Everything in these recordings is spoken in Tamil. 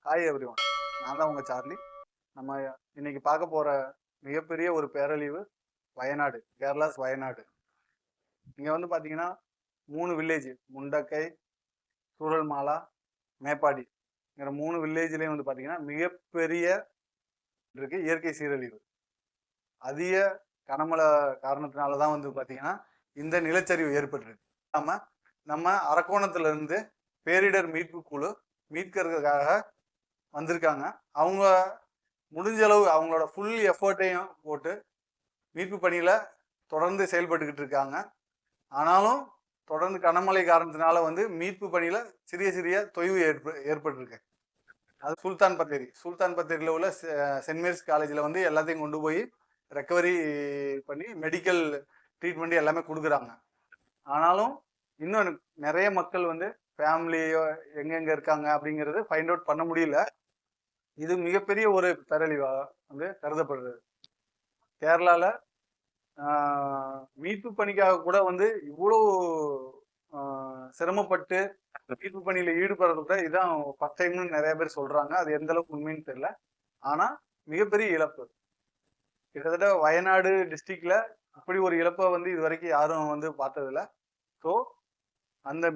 Hi everyone. நான் தான் உங்க சார்லி. நம்ம இன்னைக்கு பார்க்க போற மிகப்பெரிய ஒரு பேரழிவு வயநாடு, கேரளாஸ் வயநாடு. இங்க வந்து பாத்தீங்கன்னா 3 வில்லேஜ் முண்டக்கை, சூரல்மாலா, மேப்பாடிங்கிற 3 வில்லேஜ்லயும் வந்து பாத்தீங்கன்னா மிகப்பெரிய இருக்கு இயற்கை சீரழிவு. அதிக கனமழை காரணத்தினாலதான் வந்து பாத்தீங்கன்னா இந்த நிலச்சரிவு ஏற்பட்டிருக்கு. நம்ம அரக்கோணத்துல இருந்து பேரிடர் மீட்பு குழு மீட்கிறதுக்காக வந்திருக்காங்க. அவங்க முடிஞ்ச அளவு அவங்களோட ஃபுல் எஃபர்ட்டையும் போட்டு மீட்பு பணியில தொடர்ந்து செயல்பட்டுக்கிட்டு இருக்காங்க. ஆனாலும் தொடர்ந்து கனமழை காரணத்தினால வந்து மீட்பு பணியில சிறிய சிறிய தொய்வு ஏற்பட்டிருக்கு. அது சுல்தான் பத்தேரியில் உள்ள சென்ட் மேரிஸ் காலேஜில் வந்து எல்லாத்தையும் கொண்டு போய் ரெக்கவரி பண்ணி மெடிக்கல் ட்ரீட்மெண்ட் எல்லாமே கொடுக்குறாங்க. ஆனாலும் இன்னும் நிறைய மக்கள் வந்து ஃபேமிலியோ எங்கெங்க இருக்காங்க அப்படிங்கிறது ஃபைண்ட் அவுட் பண்ண முடியல. இது மிகப்பெரிய ஒரு பேரழிவா வந்து கருதப்படுறது. கேரளால மீட்பு பணிக்காக கூட வந்து இவ்வளவு சிரமப்பட்டு மீட்பு பணியில ஈடுபடுறது கூட இதான் ஃபர்ஸ்ட் டைம்னு நிறைய பேர் சொல்றாங்க. அது எந்த அளவுக்கு உண்மைன்னு தெரியல. ஆனா மிகப்பெரிய இழப்பு. கிட்டத்தட்ட வயநாடு டிஸ்ட்ரிக்ட்ல அப்படி ஒரு இழப்பை வந்து இது வரைக்கும் யாரும் வந்து பார்த்ததில்ல. ஸோ அந்த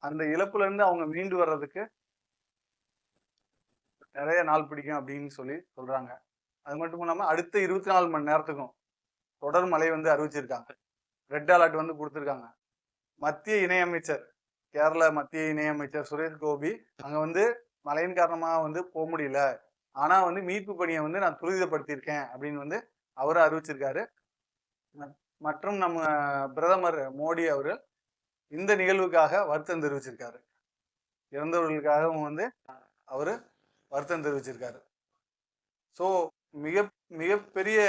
அந்த இழப்புல இருந்து அவங்க மீண்டு வர்றதுக்கு நிறைய நாள் பிடிக்கும் அப்படின்னு சொல்லி சொல்றாங்க. அது மட்டும் இல்லாம அடுத்த 24 மணி நேரத்துக்கும் தொடர் மழை வந்து அறிவிச்சிருக்காங்க. ரெட் அலர்ட் வந்து கொடுத்துருக்காங்க. மத்திய இணையமைச்சர் கேரள மத்திய இணையமைச்சர் சுரேஷ் கோபி அங்க வந்து மழையின் காரணமாக வந்து போக முடியல, ஆனா வந்து மீட்பு பணியை வந்து நான் துரிதப்படுத்தியிருக்கேன் அப்படின்னு வந்து அவரும் அறிவிச்சிருக்காரு. மற்றும் நம்ம பிரதமர் மோடி அவர்கள் இந்த நிகழ்வுக்காக வருத்தம் தெரிவிச்சிருக்காரு. இறந்தவர்களுக்காகவும் வந்து அவரு வருத்தம் தெரிவிச்சிருக்காரு. ஸோ மிகப்பெரிய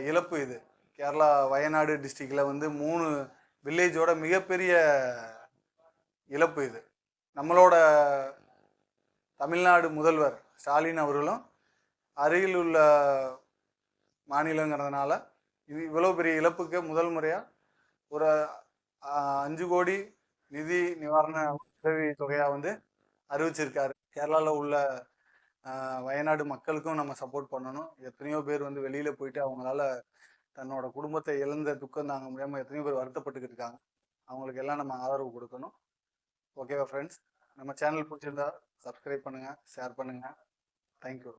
இழப்பு இது. கேரளா வயநாடு டிஸ்ட்ரிக்ட்ல வந்து 3 வில்லேஜோட மிகப்பெரிய இழப்பு இது. நம்மளோட தமிழ்நாடு முதல்வர் ஸ்டாலின் அவர்களும் அருகில் உள்ள மாநிலங்கிறதுனால இது இவ்வளவு பெரிய இழப்புக்கு முதல் முறையா ஒரு 5 கோடி நிதி நிவாரண உதவி தொகையா வந்து அறிவிச்சிருக்காரு. கேரளால உள்ள வயநாடு மக்களுக்கும் நம்ம சப்போர்ட் பண்ணணும். எத்தனையோ பேர் வந்து வெளியில போயிட்டு அவங்களால தன்னோட குடும்பத்தை இழந்த துக்கம் தாங்க முடியாம எத்தனையோ பேர் வருத்தப்பட்டுக்கிட்டு இருக்காங்க. அவங்களுக்கு எல்லாம் நம்ம ஆதரவு கொடுக்கணும். ஓகேவா ஃப்ரெண்ட்ஸ்? நம்ம சேனல் பிடிச்சிருந்தா சப்ஸ்கிரைப் பண்ணுங்க, ஷேர் பண்ணுங்க. தேங்க்யூ.